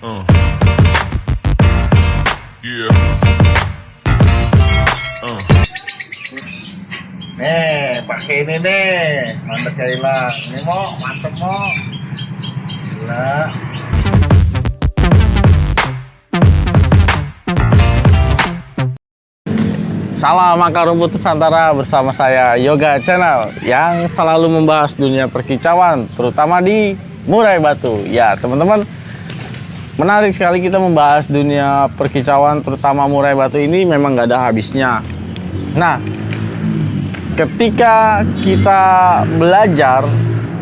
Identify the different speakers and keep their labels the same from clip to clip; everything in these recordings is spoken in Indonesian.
Speaker 1: Uh. Yeah.
Speaker 2: Nih, pakai ini nih, mantep hilang. Ini mau, mantep mau. Gila.
Speaker 3: Salam akar rumput Nusantara bersama saya Yoga Channel yang selalu membahas dunia perkicauan, terutama di murai batu. Ya teman-teman, menarik sekali kita membahas dunia perkicauan, terutama murai batu ini memang gak ada habisnya. Nah, ketika kita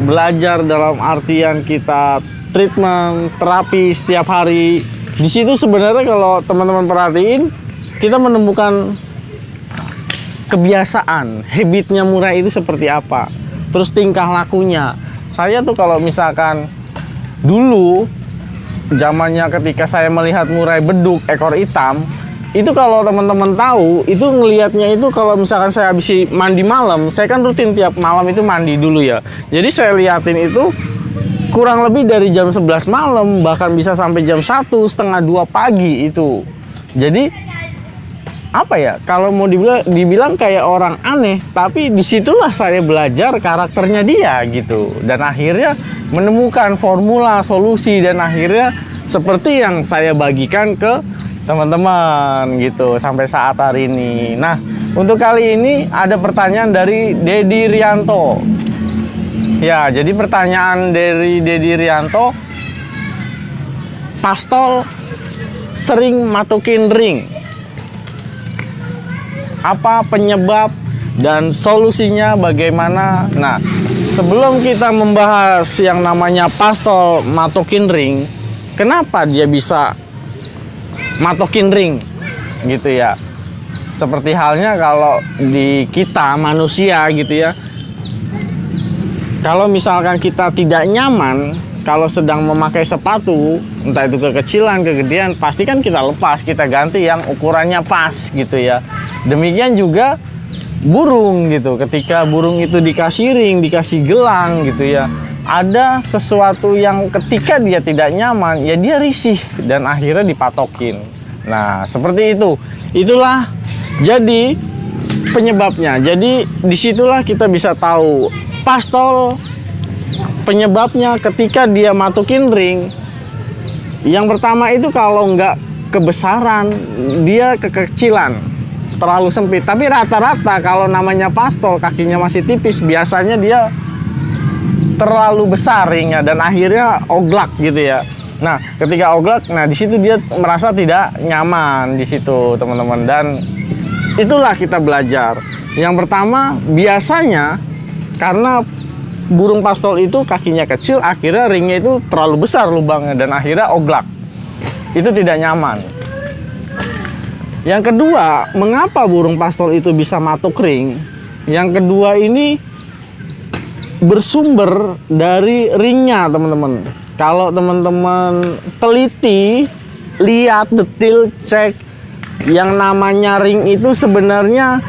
Speaker 3: belajar dalam artian kita treatment, terapi setiap hari, di situ sebenarnya kalau teman-teman perhatiin, kita menemukan kebiasaan, habitnya murai itu seperti apa, terus tingkah lakunya. Saya tuh kalau misalkan dulu zamannya ketika saya melihat murai beduk ekor hitam, itu kalau teman-teman tahu, itu ngelihatnya itu kalau misalkan saya habis mandi malam, saya kan rutin tiap malam itu mandi dulu ya. Jadi saya liatin itu kurang lebih dari jam 11 malam, bahkan bisa sampai jam 1, setengah 2 pagi itu. Jadi apa ya, kalau mau dibilang kayak orang aneh, tapi disitulah saya belajar karakternya dia gitu, dan akhirnya menemukan formula solusi, dan akhirnya seperti yang saya bagikan ke teman-teman gitu sampai saat hari ini. Nah, untuk kali ini ada pertanyaan dari Dedi Rianto. Ya, jadi pertanyaan dari Dedi Rianto, pastol sering matukin ring, apa penyebab dan solusinya bagaimana? Nah, sebelum kita membahas yang namanya pastol matokin ring, kenapa dia bisa matokin ring gitu ya? Seperti halnya kalau di kita manusia gitu ya, kalau misalkan kita tidak nyaman kalau sedang memakai sepatu, entah itu kekecilan, kegedean, pasti kan kita lepas, kita ganti yang ukurannya pas gitu ya. Demikian juga burung gitu, ketika burung itu dikasih ring, dikasih gelang gitu ya, ada sesuatu yang ketika dia tidak nyaman, ya dia risih dan akhirnya dipatokin. Nah, seperti itu. Itulah jadi penyebabnya. Jadi disitulah kita bisa tahu pastol penyebabnya ketika dia matukin ring. Yang pertama itu kalau nggak kebesaran, dia kekecilan, terlalu sempit. Tapi rata-rata kalau namanya pastol kakinya masih tipis, biasanya dia terlalu besar ringnya dan akhirnya oglak gitu ya. Nah, ketika oglak, nah di situ dia merasa tidak nyaman di situ, teman-teman. Dan itulah kita belajar. Yang pertama, biasanya karena burung pastol itu kakinya kecil, akhirnya ringnya itu terlalu besar lubangnya dan akhirnya oglak. Itu tidak nyaman. Yang kedua, mengapa burung pastol itu bisa matuk ring? Yang kedua ini bersumber dari ringnya, teman-teman. Kalau teman-teman teliti, lihat detil, cek yang namanya ring itu sebenarnya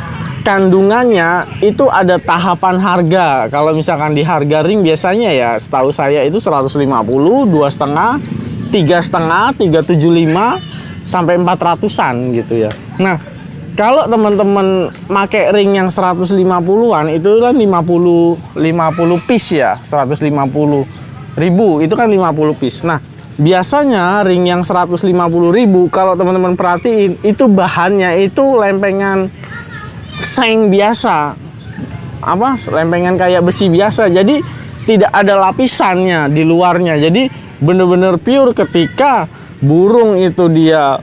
Speaker 3: kandungannya itu ada tahapan harga. Kalau misalkan di harga ring biasanya ya setahu saya itu 150, 2,5, 3,5, 375 sampai 400-an gitu ya. Nah, kalau teman-teman pakai ring yang 150-an itu kan 50 piece ya, 150.000 itu kan 50 piece. Nah, biasanya ring yang 150.000 kalau teman-teman perhatiin itu bahannya itu lempengan seng biasa, apa, lempengan kayak besi biasa, jadi tidak ada lapisannya di luarnya. Jadi bener-bener pure. Ketika burung itu dia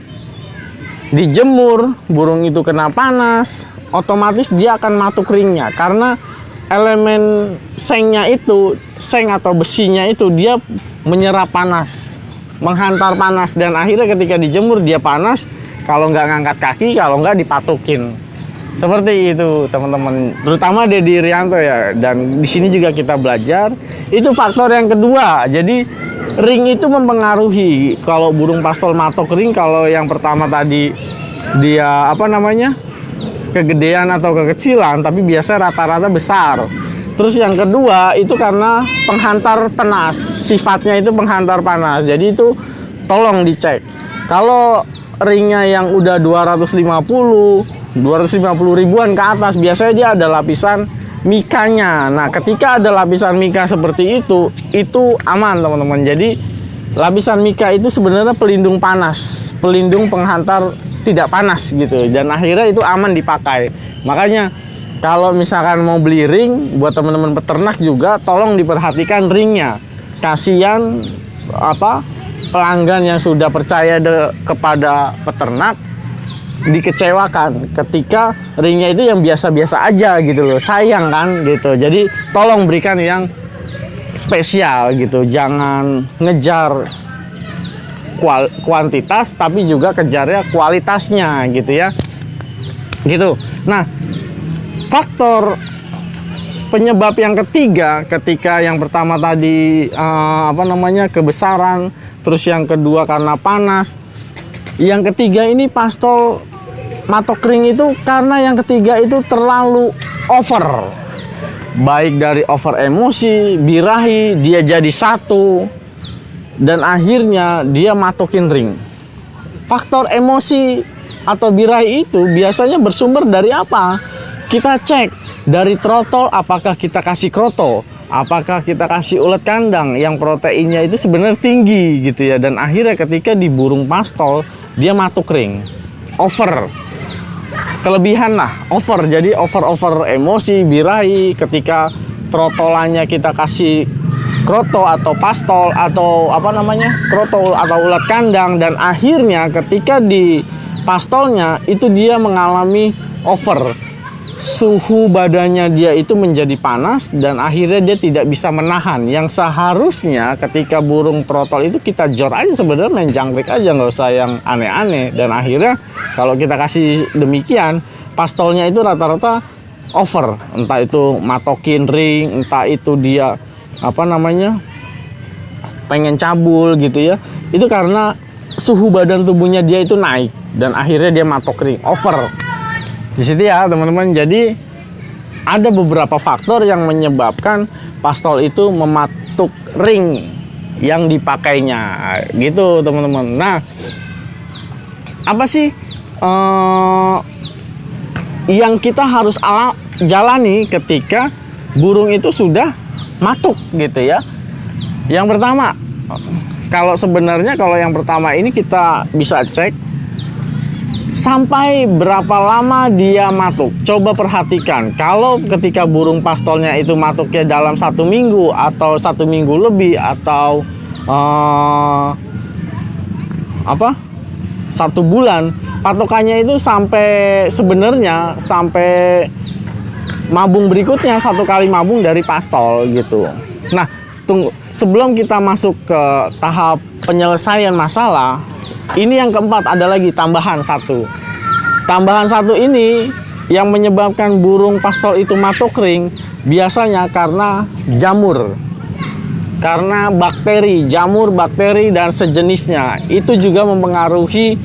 Speaker 3: dijemur, burung itu kena panas, otomatis dia akan matuk ringnya karena elemen sengnya itu, seng atau besinya itu dia menyerap panas, menghantar panas, dan akhirnya ketika dijemur dia panas, kalau nggak ngangkat kaki, kalau nggak dipatukin. Seperti itu, teman-teman. Terutama Dedi Rianto ya. Dan di sini juga kita belajar. Itu faktor yang kedua. Jadi ring itu mempengaruhi. Kalau burung pastol matok ring, kalau yang pertama tadi dia apa namanya, kegedean atau kekecilan, tapi biasa rata-rata besar. Terus yang kedua itu karena penghantar panas. Sifatnya itu penghantar panas. Jadi itu tolong dicek. Kalau ringnya yang udah 250 ribuan ke atas, biasanya dia ada lapisan mikanya. Nah, ketika ada lapisan mika seperti itu aman teman-teman. Jadi lapisan mika itu sebenarnya pelindung panas, pelindung penghantar tidak panas gitu, dan akhirnya itu aman dipakai. Makanya kalau misalkan mau beli ring buat teman-teman peternak juga, tolong diperhatikan ringnya. Kasihan pelanggan yang sudah percaya kepada peternak dikecewakan ketika ringnya itu yang biasa-biasa aja gitu loh. Sayang kan gitu. Jadi tolong berikan yang spesial gitu. Jangan ngejar kuantitas tapi juga kejarnya kualitasnya gitu ya. Gitu. Nah, faktor penyebab yang ketiga, ketika yang pertama tadi kebesaran, terus yang kedua karena panas, yang ketiga ini pastol matok ring itu karena yang ketiga itu terlalu over, baik dari over emosi, birahi, dia jadi satu, dan akhirnya dia matokin ring. Faktor emosi atau birahi itu biasanya bersumber dari apa? Kita cek dari trotol, apakah kita kasih kroto, apakah kita kasih ulet kandang yang proteinnya itu sebenarnya tinggi gitu ya, dan akhirnya ketika di burung pastol dia matuk ring, over, kelebihan lah, over. Jadi over emosi, birahi. Ketika trotolannya kita kasih kroto atau pastol atau kroto atau ulet kandang, dan akhirnya ketika di pastolnya itu dia mengalami over, suhu badannya dia itu menjadi panas, dan akhirnya dia tidak bisa menahan. Yang seharusnya ketika burung trotol itu kita jor aja sebenarnya, main jangkrik aja, nggak usah yang aneh-aneh. Dan akhirnya kalau kita kasih demikian, pastolnya itu rata-rata over, entah itu matokin ring, entah itu dia pengen cabul gitu ya. Itu karena suhu badan tubuhnya dia itu naik, dan akhirnya dia matok ring, over di situ ya teman-teman. Jadi ada beberapa faktor yang menyebabkan pastol itu mematuk ring yang dipakainya gitu teman-teman. Nah, apa sih yang kita harus jalani ketika burung itu sudah matuk gitu ya? Yang pertama, kalau yang pertama ini kita bisa cek sampai berapa lama dia matuk. Coba perhatikan, kalau ketika burung pastolnya itu matuknya dalam 1 minggu atau 1 minggu lebih, atau 1 bulan, patokannya itu sampai mabung berikutnya, 1 kali mabung dari pastol gitu. Nah, tunggu, sebelum kita masuk ke tahap penyelesaian masalah, ini yang keempat, ada lagi tambahan satu. Tambahan satu ini yang menyebabkan burung pastol itu matok ring biasanya karena jamur, karena bakteri, jamur, bakteri dan sejenisnya. Itu juga mempengaruhi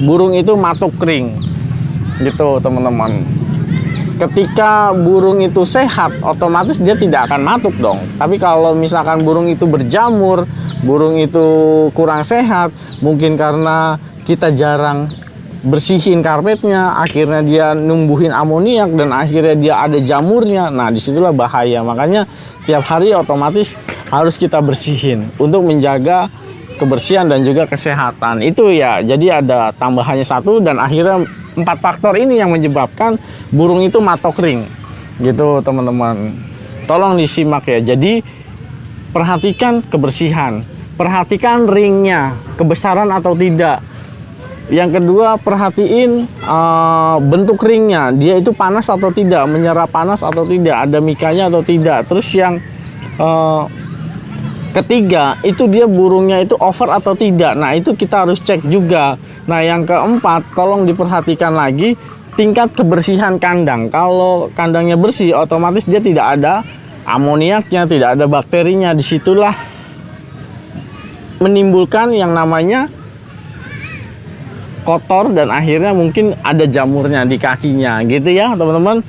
Speaker 3: burung itu matok ring gitu teman-teman. Ketika burung itu sehat, otomatis dia tidak akan matuk dong. Tapi kalau misalkan burung itu berjamur, burung itu kurang sehat, mungkin karena kita jarang bersihin karpetnya, akhirnya dia numbuhin amoniak, dan akhirnya dia ada jamurnya. Nah, disitulah bahaya. Makanya tiap hari otomatis harus kita bersihin untuk menjaga kebersihan dan juga kesehatan. Itu ya, jadi ada tambahannya 1, dan akhirnya 4 faktor ini yang menyebabkan burung itu matok ring gitu teman-teman. Tolong disimak ya. Jadi perhatikan kebersihan, perhatikan ringnya kebesaran atau tidak. Yang kedua, perhatiin bentuk ringnya, dia itu panas atau tidak, menyerap panas atau tidak, ada mikanya atau tidak. Terus yang ketiga, itu dia burungnya itu over atau tidak. Nah, itu kita harus cek juga. Nah, yang keempat, tolong diperhatikan lagi tingkat kebersihan kandang. Kalau kandangnya bersih, otomatis dia tidak ada amoniaknya, tidak ada bakterinya. Disitulah menimbulkan yang namanya kotor, dan akhirnya mungkin ada jamurnya di kakinya gitu ya teman-teman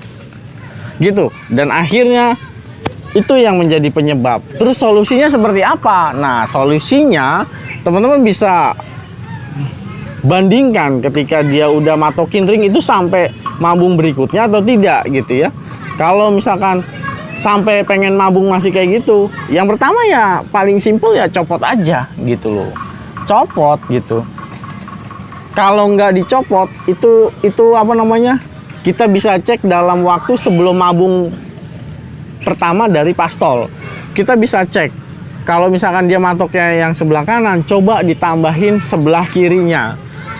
Speaker 3: gitu. Dan akhirnya Itu yang menjadi penyebab. Terus solusinya seperti apa? Nah, solusinya teman-teman bisa bandingkan ketika dia udah matokin ring itu sampai mabung berikutnya atau tidak gitu ya. Kalau misalkan sampai pengen mabung masih kayak gitu, yang pertama ya paling simpel ya copot aja gitu loh. Copot gitu. Kalau nggak dicopot itu apa namanya? Kita bisa cek dalam waktu sebelum mabung pertama dari pastol. Kita bisa cek kalau misalkan dia matoknya yang sebelah kanan, coba ditambahin sebelah kirinya.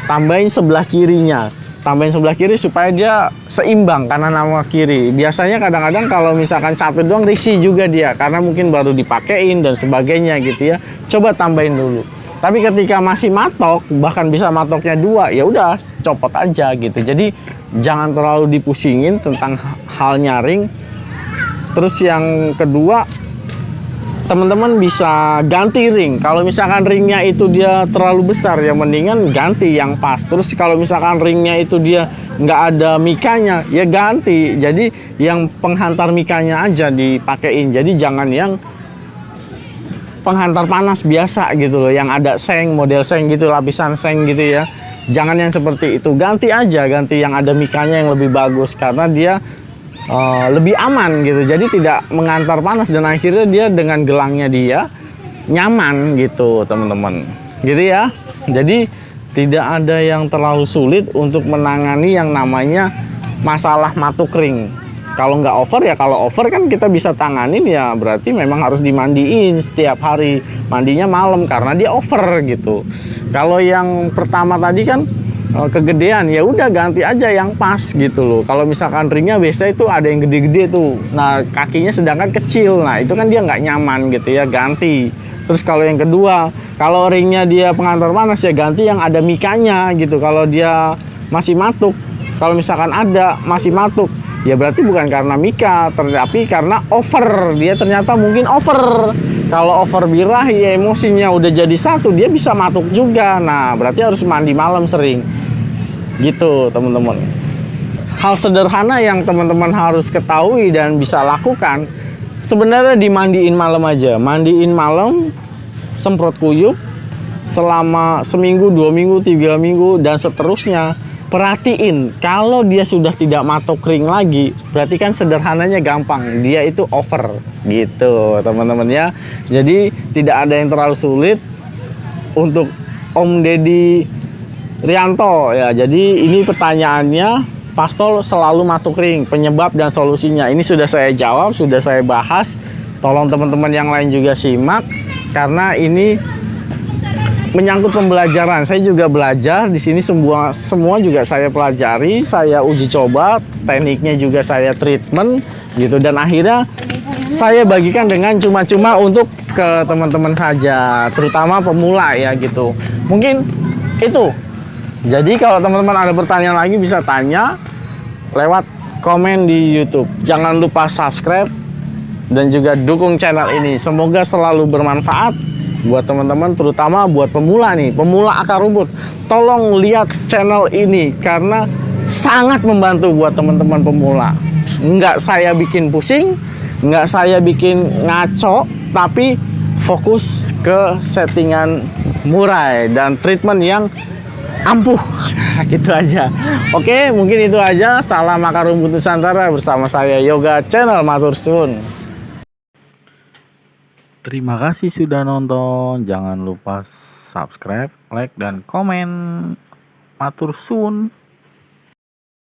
Speaker 3: Tambahin sebelah kiri supaya dia seimbang kanan sama kiri. Biasanya kadang-kadang kalau misalkan satu doang risih juga dia karena mungkin baru dipakein dan sebagainya gitu ya. Coba tambahin dulu. Tapi ketika masih matok, bahkan bisa matoknya 2, ya udah copot aja gitu. Jadi jangan terlalu dipusingin tentang hal nyaring. Terus yang kedua, teman-teman bisa ganti ring. Kalau misalkan ringnya itu dia terlalu besar, ya mendingan ganti yang pas. Terus kalau misalkan ringnya itu dia nggak ada mikanya, ya ganti. Jadi yang penghantar mikanya aja dipakein. Jadi jangan yang penghantar panas biasa gitu loh, yang ada seng, model seng gitu, lapisan seng gitu ya. Jangan yang seperti itu. Ganti aja, ganti yang ada mikanya yang lebih bagus karena dia lebih aman gitu, jadi tidak mengantar panas dan akhirnya dia dengan gelangnya dia nyaman gitu teman-teman, gitu ya. Jadi tidak ada yang terlalu sulit untuk menangani yang namanya masalah matuk ring. Kalau nggak over ya, kalau over kan kita bisa tanganin ya, berarti memang harus dimandiin setiap hari, mandinya malam karena dia over gitu. Kalau yang pertama tadi kan kegedean, ya udah ganti aja yang pas gitu loh. Kalau misalkan ringnya biasa itu ada yang gede-gede tuh, nah kakinya sedangkan kecil, nah itu kan dia nggak nyaman gitu ya, ganti. Terus kalau yang kedua, kalau ringnya dia pengantar panas ya ganti yang ada mikanya gitu. Kalau dia masih matuk, kalau misalkan ada masih matuk, ya berarti bukan karena mika, tapi karena over. Dia ternyata mungkin over. Kalau over birahi, ya emosinya udah jadi satu, dia bisa matuk juga. Nah, berarti harus mandi malam sering. Gitu, teman-teman. Hal sederhana yang teman-teman harus ketahui dan bisa lakukan, sebenarnya dimandiin malam aja. Mandiin malam, semprot kuyup selama seminggu, 2 minggu, 3 minggu, dan seterusnya. Perhatiin, kalau dia sudah tidak matok ring lagi, berarti kan sederhananya gampang, dia itu over gitu teman-teman ya. Jadi tidak ada yang terlalu sulit untuk Om Deddy Rianto ya. Jadi ini pertanyaannya, pastol selalu matok ring, penyebab dan solusinya. Ini sudah saya jawab, sudah saya bahas. Tolong teman-teman yang lain juga simak karena ini menyangkut pembelajaran. Saya juga belajar di sini, semua juga saya pelajari, saya uji coba, tekniknya juga saya treatment gitu, dan akhirnya saya bagikan dengan cuma-cuma untuk ke teman-teman saja, terutama pemula ya gitu. Mungkin itu. Jadi kalau teman-teman ada pertanyaan lagi bisa tanya lewat komen di YouTube. Jangan lupa subscribe dan juga dukung channel ini. Semoga selalu bermanfaat buat teman-teman, terutama buat pemula nih, pemula akar rumput. Tolong lihat channel ini karena sangat membantu buat teman-teman pemula. Nggak saya bikin pusing, nggak saya bikin ngaco, tapi fokus ke settingan murai dan treatment yang ampuh. Gitu aja. Oke, mungkin itu aja. Salam akar rumput Nusantara bersama saya Yoga Channel. Matur suwun. Terima kasih sudah nonton. Jangan lupa subscribe, like, dan komen. Matur suwun.